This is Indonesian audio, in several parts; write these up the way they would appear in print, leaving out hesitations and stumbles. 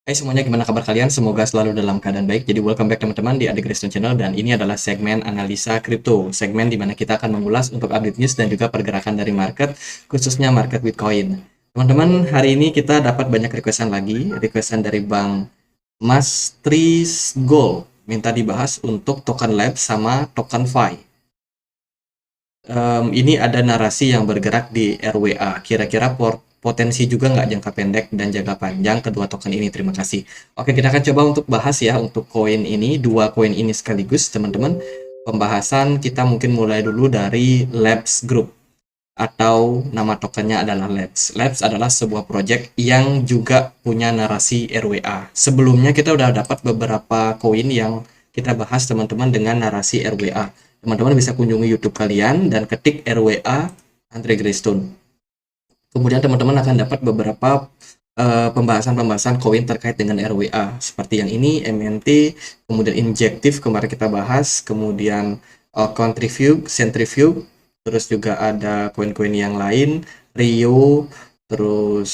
Hai semuanya, gimana kabar kalian? Semoga selalu dalam keadaan baik. Jadi welcome back teman-teman di Adik Kristen Channel, dan ini adalah segmen analisa kripto. Segmen di mana kita akan mengulas untuk update news dan juga pergerakan dari market, khususnya market Bitcoin. Teman-teman, hari ini kita dapat banyak requestan lagi, requestan dari Bang Mas Tris Gold. Minta dibahas untuk token Lab sama token Fi. Ini ada narasi yang bergerak di RWA. Kira-kira potensi juga nggak jangka pendek dan jangka panjang kedua token ini? Terima kasih. Oke, kita akan coba untuk bahas ya untuk koin ini, dua koin ini sekaligus, teman-teman. Pembahasan kita mungkin mulai dulu dari Labs Group, atau nama tokennya adalah Labs. Labs adalah sebuah project yang juga punya narasi RWA. Sebelumnya kita udah dapat beberapa koin yang kita bahas teman-teman dengan narasi RWA. Teman-teman bisa kunjungi YouTube kalian dan ketik RWA Andre Greystone. Kemudian teman-teman akan dapat beberapa pembahasan-pembahasan koin terkait dengan RWA seperti yang ini, MNT, kemudian injektif kemarin kita bahas, kemudian Contrifuge, Centrifuge, terus juga ada koin-koin yang lain, Rio, terus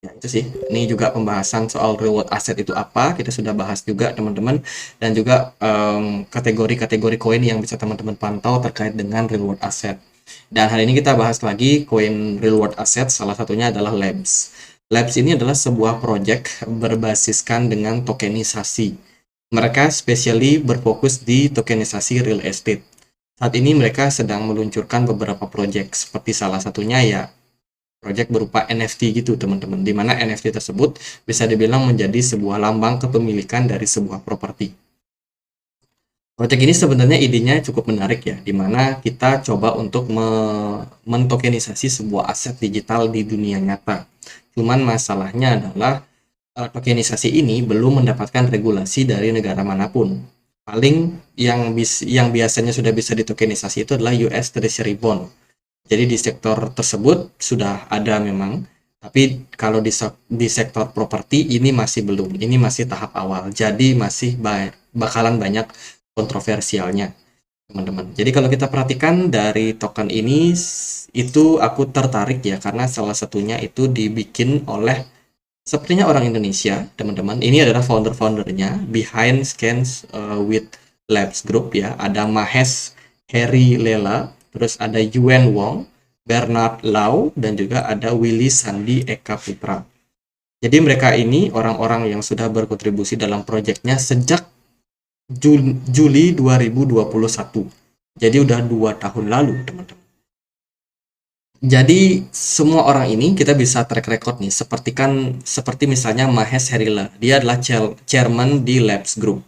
ya itu sih. Ini juga pembahasan soal reward asset itu apa, kita sudah bahas juga teman-teman, dan juga kategori-kategori koin yang bisa teman-teman pantau terkait dengan reward asset. Dan hari ini kita bahas lagi koin reward asset, salah satunya adalah Labs. Labs ini adalah sebuah project berbasiskan dengan tokenisasi. Mereka spesially berfokus di tokenisasi real estate. Saat ini mereka sedang meluncurkan beberapa project, seperti salah satunya ya project berupa NFT gitu teman-teman, di mana NFT tersebut bisa dibilang menjadi sebuah lambang kepemilikan dari sebuah properti. Project ini sebenarnya idenya cukup menarik ya, di mana kita coba untuk mentokenisasi sebuah aset digital di dunia nyata. Cuman masalahnya adalah tokenisasi ini belum mendapatkan regulasi dari negara manapun. Paling yang biasanya sudah bisa ditokenisasi itu adalah US Treasury Bond. Jadi di sektor tersebut sudah ada memang, tapi kalau di sektor properti ini masih belum. Ini masih tahap awal. Jadi masih bakalan banyak kontroversialnya, teman-teman. Jadi kalau kita perhatikan dari token ini, itu aku tertarik ya, karena salah satunya itu dibikin oleh sepertinya orang Indonesia, teman-teman. Ini adalah founder-foundernya behind Scans with Labs Group ya. Ada Mahesh Heri Lela, terus ada Yuan Wong, Bernard Lau, dan juga ada Willy Sandi Eka Putra. Jadi mereka ini orang-orang yang sudah berkontribusi dalam proyeknya sejak Juli 2021. Jadi udah 2 tahun lalu, teman-teman. Jadi semua orang ini kita bisa track record nih, seperti misalnya Mahesh Herila. Dia adalah chairman di Labs Group.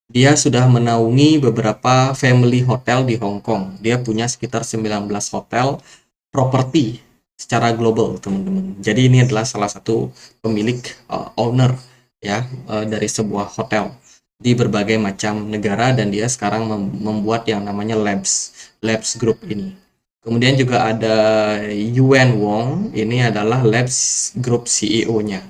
Dia sudah menaungi beberapa family hotel di Hong Kong. Dia punya sekitar 19 hotel properti secara global, teman-teman. Jadi ini adalah salah satu pemilik owner ya dari sebuah hotel di berbagai macam negara, dan dia sekarang membuat yang namanya Labs Group ini. Kemudian juga ada Yuan Wong, ini adalah Labs Group CEO-nya.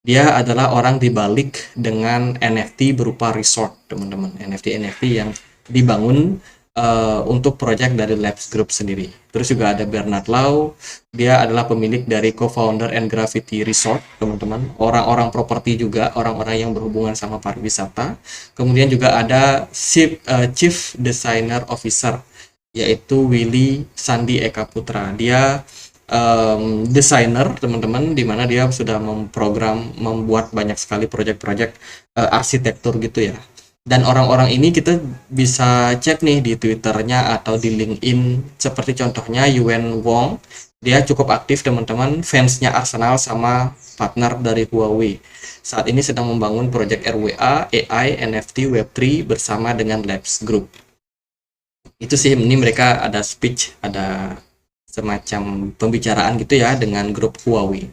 Dia adalah orang dibalik dengan NFT berupa resort, teman-teman. NFT yang dibangun untuk proyek dari Labs Group sendiri. Terus juga ada Bernard Lau, dia adalah pemilik dari co-founder and Gravity Resort, teman-teman. Orang-orang properti juga, orang-orang yang berhubungan sama pariwisata. Kemudian juga ada Chief Designer Officer, yaitu Willy Sandi Eka Putra. Dia desainer, teman-teman, di mana dia sudah membuat banyak sekali proyek-proyek arsitektur gitu ya. Dan orang-orang ini kita bisa cek nih di Twitternya atau di LinkedIn, seperti contohnya Yuan Wong. Dia cukup aktif, teman-teman, fansnya Arsenal sama partner dari Huawei. Saat ini sedang membangun proyek RWA, AI, NFT, Web3 bersama dengan Labs Group. Itu sih, ini mereka ada speech, ada semacam pembicaraan gitu ya dengan grup Huawei.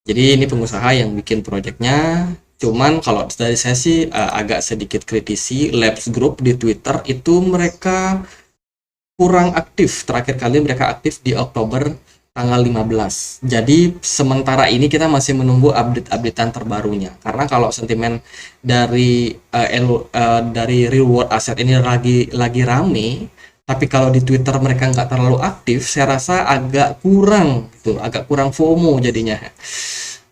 Jadi ini pengusaha yang bikin proyeknya. Cuman kalau dari saya sih agak sedikit kritisi Labs Group di Twitter itu mereka kurang aktif. Terakhir kali mereka aktif di Oktober tanggal 15. Jadi sementara ini kita masih menunggu update-updatean terbarunya. Karena kalau sentimen dari reward asset ini lagi rame, tapi kalau di Twitter mereka nggak terlalu aktif, saya rasa agak kurang FOMO jadinya.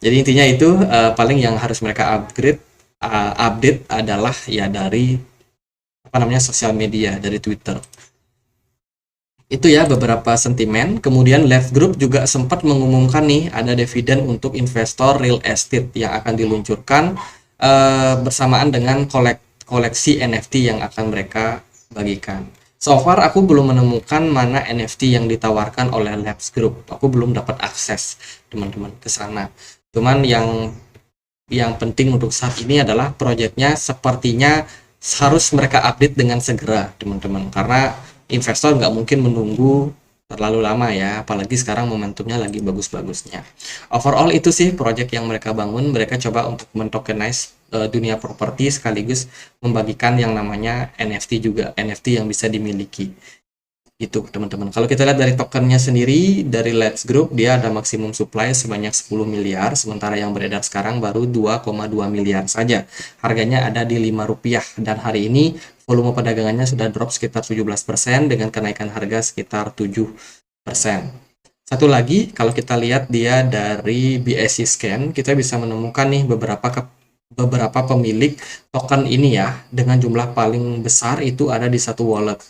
Jadi intinya itu paling yang harus mereka update adalah ya dari apa namanya sosial media, dari Twitter. Itu ya beberapa sentimen. Kemudian Left Group juga sempat mengumumkan nih ada dividen untuk investor real estate yang akan diluncurkan bersamaan dengan koleksi NFT yang akan mereka bagikan. So far aku belum menemukan mana NFT yang ditawarkan oleh Labs Group. Aku belum dapat akses teman-teman ke sana. Cuman yang penting untuk saat ini adalah proyeknya sepertinya harus mereka update dengan segera teman-teman, karena investor nggak mungkin menunggu terlalu lama ya, apalagi sekarang momentumnya lagi bagus-bagusnya. Overall itu sih proyek yang mereka bangun. Mereka coba untuk mentokenize dunia properti sekaligus membagikan yang namanya NFT juga, NFT yang bisa dimiliki. Itu teman-teman. Kalau kita lihat dari tokennya sendiri, dari Let's Group, dia ada maksimum supply sebanyak 10 miliar, sementara yang beredar sekarang baru 2,2 miliar saja. Harganya ada di Rp5, dan hari ini volume perdagangannya sudah drop sekitar 17% dengan kenaikan harga sekitar 7%. Satu lagi, kalau kita lihat dia dari BSC Scan, kita bisa menemukan nih beberapa pemilik token ini ya, dengan jumlah paling besar itu ada di satu wallet.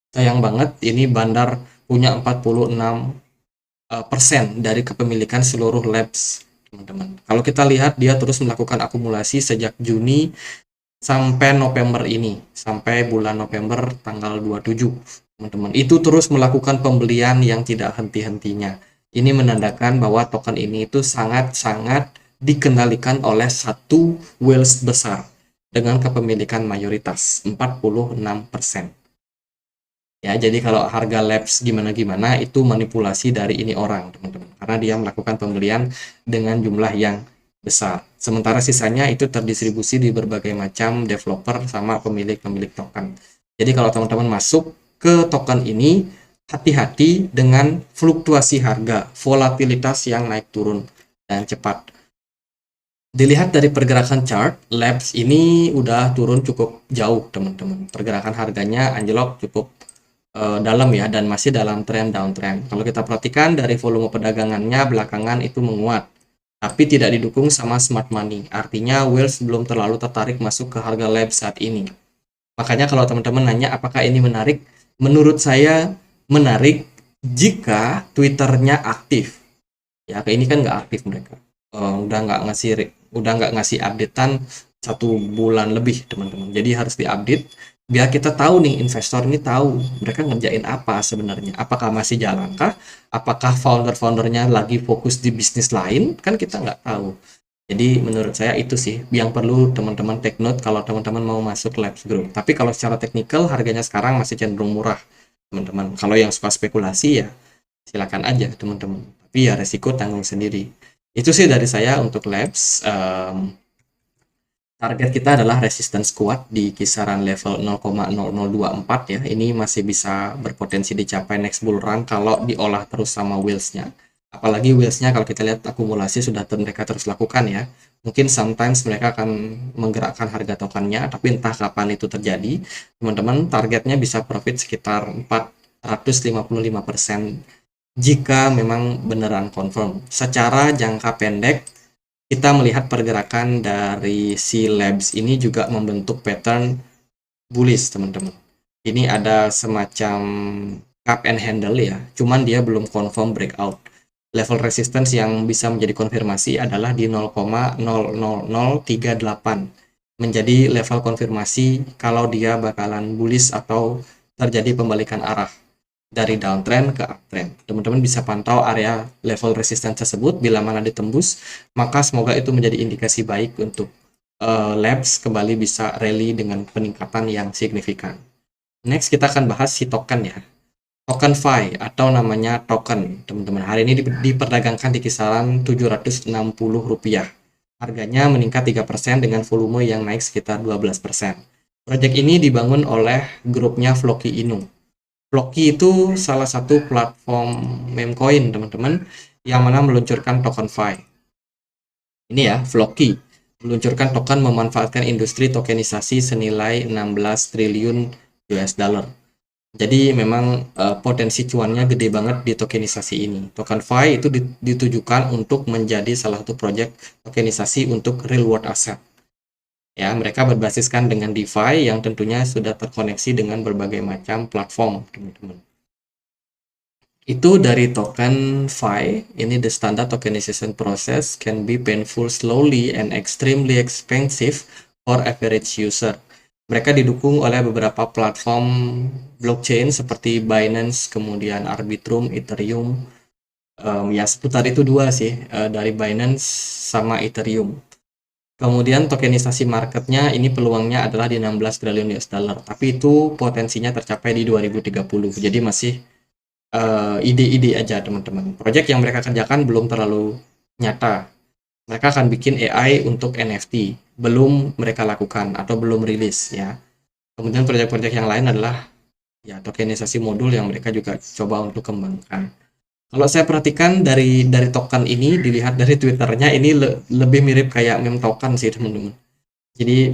Sayang banget, ini Bandar punya 46% dari kepemilikan seluruh labs, teman-teman. Kalau kita lihat, dia terus melakukan akumulasi sejak Juni sampai November ini, sampai bulan November tanggal 27, teman-teman. Itu terus melakukan pembelian yang tidak henti-hentinya. Ini menandakan bahwa token ini itu sangat-sangat dikendalikan oleh satu whales besar dengan kepemilikan mayoritas 46%. Ya, jadi kalau harga labs gimana-gimana itu manipulasi dari ini orang, teman-teman. Karena dia melakukan pembelian dengan jumlah yang besar. Sementara sisanya itu terdistribusi di berbagai macam developer sama pemilik-pemilik token. Jadi kalau teman-teman masuk ke token ini, hati-hati dengan fluktuasi harga, volatilitas yang naik turun dan cepat. Dilihat dari pergerakan chart, labs ini udah turun cukup jauh, teman-teman. Pergerakan harganya anjlok cukup dalam ya, dan masih dalam tren downtrend. Kalau kita perhatikan dari volume perdagangannya belakangan itu menguat, tapi tidak didukung sama smart money. Artinya whales belum terlalu tertarik masuk ke harga lab saat ini. Makanya kalau teman-teman nanya apakah ini menarik, menurut saya menarik jika Twitternya aktif. Ya, kayak ini kan nggak aktif mereka. Udah nggak ngasih updatean 1 bulan lebih, teman-teman. Jadi harus diupdate biar kita tahu nih, investor ini tahu mereka ngerjain apa sebenarnya. Apakah masih jalankah? Apakah founder-foundernya lagi fokus di bisnis lain? Kan kita nggak tahu. Jadi menurut saya itu sih yang perlu teman-teman take note kalau teman-teman mau masuk Labs Group. Tapi kalau secara teknikal harganya sekarang masih cenderung murah, teman-teman. Kalau yang suka spekulasi ya silakan aja, teman-teman. Tapi ya resiko tanggung sendiri. Itu sih dari saya untuk Labs. Target kita adalah resistance kuat di kisaran level 0,0024 ya. Ini masih bisa berpotensi dicapai next bull run kalau diolah terus sama whales-nya. Apalagi whales-nya kalau kita lihat akumulasi sudah mereka terus lakukan ya. Mungkin sometimes mereka akan menggerakkan harga tokennya, tapi entah kapan itu terjadi. Teman-teman, targetnya bisa profit sekitar 455% jika memang beneran confirm. Secara jangka pendek, kita melihat pergerakan dari si labs ini juga membentuk pattern bullish, teman-teman. Ini ada semacam cup and handle ya, cuman dia belum confirm breakout. Level resistance yang bisa menjadi konfirmasi adalah di 0,00038, menjadi level konfirmasi kalau dia bakalan bullish atau terjadi pembalikan arah dari downtrend ke uptrend. Teman-teman bisa pantau area level resistance tersebut, bila mana ditembus, maka semoga itu menjadi indikasi baik untuk labs kembali bisa rally dengan peningkatan yang signifikan. Next kita akan bahas si token ya. Token FI atau namanya token, teman-teman. Hari ini diperdagangkan di kisaran Rp760. Harganya meningkat 3% dengan volume yang naik sekitar 12%. Proyek ini dibangun oleh grupnya Floki Inu. Floki itu salah satu platform meme coin, teman-teman, yang mana meluncurkan token FI. Ini ya, Floki meluncurkan token memanfaatkan industri tokenisasi senilai 16 triliun US dollar. Jadi memang potensi cuannya gede banget di tokenisasi ini. TokenFi itu ditujukan untuk menjadi salah satu project tokenisasi untuk real world asset. Ya, mereka berbasiskan dengan DeFi yang tentunya sudah terkoneksi dengan berbagai macam platform, teman-teman. Itu dari token Fi. Ini the standard tokenization process can be painful, slowly, and extremely expensive for average user. Mereka didukung oleh beberapa platform blockchain seperti Binance, kemudian Arbitrum, Ethereum. Ya seputar itu dua sih, dari Binance sama Ethereum. Kemudian tokenisasi marketnya ini peluangnya adalah di 16 triliun US dollar, tapi itu potensinya tercapai di 2030. Jadi masih ide-ide aja teman-teman. Project yang mereka kerjakan belum terlalu nyata. Mereka akan bikin AI untuk NFT, belum mereka lakukan atau belum rilis ya. Kemudian proyek-proyek yang lain adalah ya tokenisasi modul yang mereka juga coba untuk kembangkan. Kalau saya perhatikan dari token ini, dilihat dari Twitternya ini lebih mirip kayak meme token sih teman-teman. Jadi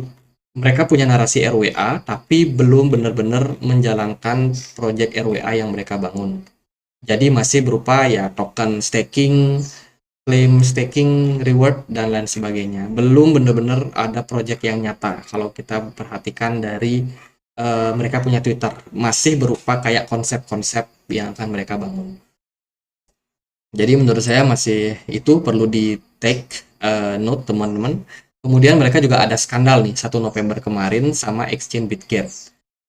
mereka punya narasi RWA, tapi belum benar-benar menjalankan project RWA yang mereka bangun. Jadi masih berupa ya token staking, claim staking, reward, dan lain sebagainya. Belum benar-benar ada project yang nyata. Kalau kita perhatikan dari mereka punya Twitter, masih berupa kayak konsep-konsep yang akan mereka bangun. Jadi menurut saya masih itu perlu di take note teman-teman. Kemudian mereka juga ada skandal nih 1 November kemarin sama exchange Bitget.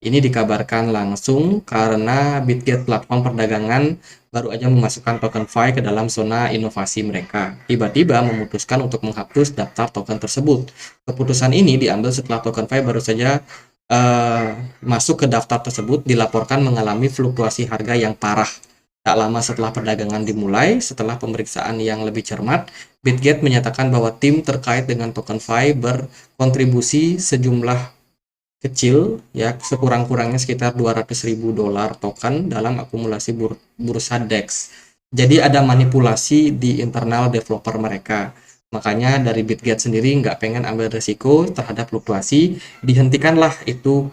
Ini dikabarkan langsung karena Bitget platform perdagangan baru aja memasukkan token Fi ke dalam zona inovasi mereka. Tiba-tiba memutuskan untuk menghapus daftar token tersebut. Keputusan ini diambil setelah token Fi baru saja masuk ke daftar tersebut dilaporkan mengalami fluktuasi harga yang parah. Tak lama setelah perdagangan dimulai, setelah pemeriksaan yang lebih cermat, Bitget menyatakan bahwa tim terkait dengan token Fi berkontribusi sejumlah kecil, ya sekurang-kurangnya sekitar 200.000 dolar token dalam akumulasi bursa DEX. Jadi ada manipulasi di internal developer mereka. Makanya dari Bitget sendiri nggak pengen ambil resiko terhadap fluktuasi, dihentikanlah itu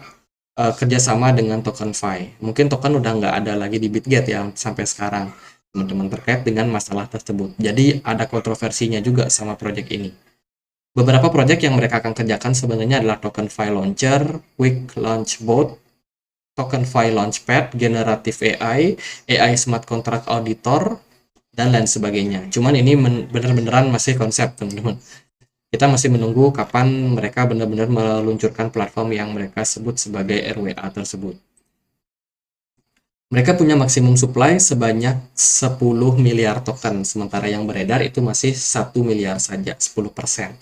kerjasama dengan token Fi. Mungkin token udah nggak ada lagi di Bitget ya sampai sekarang, teman-teman, terkait dengan masalah tersebut. Jadi ada kontroversinya juga sama project ini. Beberapa project yang mereka akan kerjakan sebenarnya adalah token Fi Launcher, Quick Launch Bot, token Fi Launchpad, Generative AI, AI Smart Contract Auditor, dan lain sebagainya. Cuman ini bener-beneran masih konsep, teman-teman. Kita masih menunggu kapan mereka benar-benar meluncurkan platform yang mereka sebut sebagai RWA tersebut. Mereka punya maksimum supply sebanyak 10 miliar token, sementara yang beredar itu masih 1 miliar saja, 10%.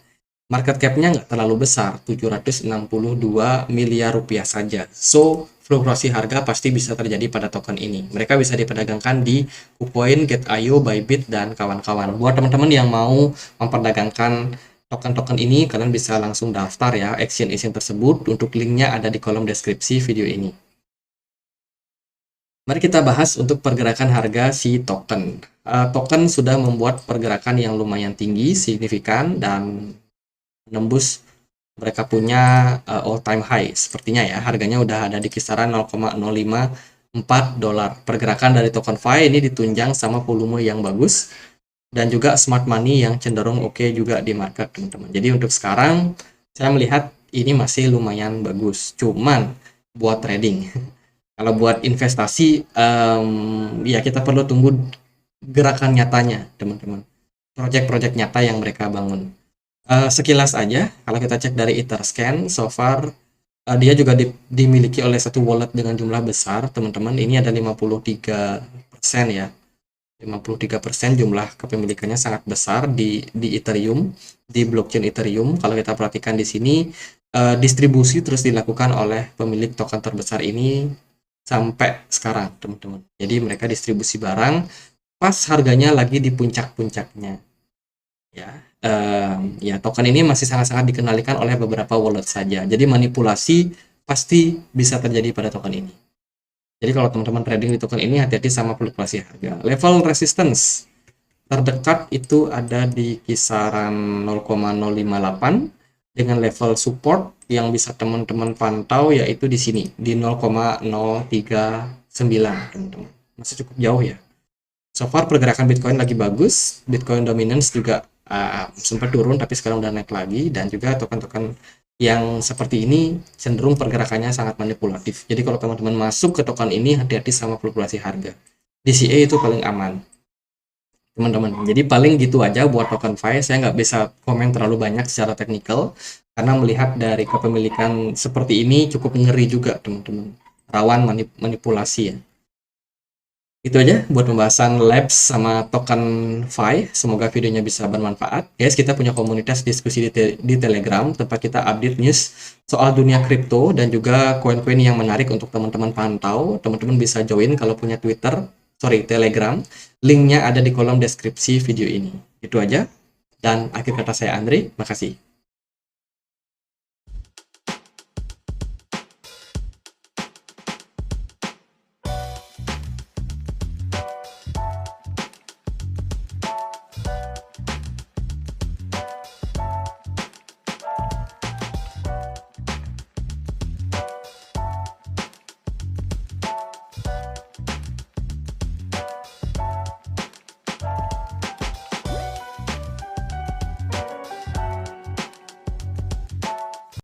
Market cap-nya nggak terlalu besar, 762 miliar rupiah saja. So, fluktuasi harga pasti bisa terjadi pada token ini. Mereka bisa diperdagangkan di KuCoin, Get.io, Bybit, dan kawan-kawan. Buat teman-teman yang mau memperdagangkan token-token ini, kalian bisa langsung daftar ya exchange tersebut. Untuk linknya ada di kolom deskripsi video ini. Mari kita bahas untuk pergerakan harga si token. Token sudah membuat pergerakan yang lumayan tinggi, signifikan, dan menembus mereka punya all time high. Sepertinya ya, harganya udah ada di kisaran 0,054 dolar. Pergerakan dari token Fi ini ditunjang sama volume yang bagus dan juga smart money yang cenderung oke juga di market, teman-teman. Jadi untuk sekarang saya melihat ini masih lumayan bagus. Cuman buat trading. Kalau buat investasi, ya kita perlu tunggu gerakan nyatanya, teman-teman. Project-project nyata yang mereka bangun. Sekilas aja, kalau kita cek dari Etherscan, so far dia juga dimiliki oleh satu wallet dengan jumlah besar, teman-teman. Ini ada 53% ya. 53% jumlah kepemilikannya sangat besar di Ethereum, di blockchain Ethereum. Kalau kita perhatikan di sini, distribusi terus dilakukan oleh pemilik token terbesar ini sampai sekarang, teman-teman. Jadi mereka distribusi barang pas harganya lagi di puncak-puncaknya. Ya, token ini masih sangat-sangat dikendalikan oleh beberapa wallet saja. Jadi manipulasi pasti bisa terjadi pada token ini. Jadi kalau teman-teman trading di token ini, hati-hati sama fluktuasi harga. Level resistance terdekat itu ada di kisaran 0,058 dengan level support yang bisa teman-teman pantau yaitu di sini di 0,039 teman-teman. Masih cukup jauh ya. So far pergerakan Bitcoin lagi bagus, Bitcoin dominance juga sempat turun tapi sekarang udah naik lagi, dan juga token-token yang seperti ini cenderung pergerakannya sangat manipulatif. Jadi kalau teman-teman masuk ke token ini, hati-hati sama fluktuasi harga. DCA itu paling aman teman-teman. Jadi paling gitu aja buat token Fi. Saya nggak bisa komen terlalu banyak secara teknikal karena melihat dari kepemilikan seperti ini cukup ngeri juga teman-teman. Rawan manipulasi ya. Itu aja buat pembahasan Labs sama token Fi. Semoga videonya bisa bermanfaat. Guys, kita punya komunitas diskusi di Telegram tempat kita update news soal dunia kripto dan juga koin-koin yang menarik untuk teman-teman pantau. Teman-teman bisa join kalau punya Telegram. Linknya ada di kolom deskripsi video ini. Itu aja. Dan akhir kata saya Andre, makasih.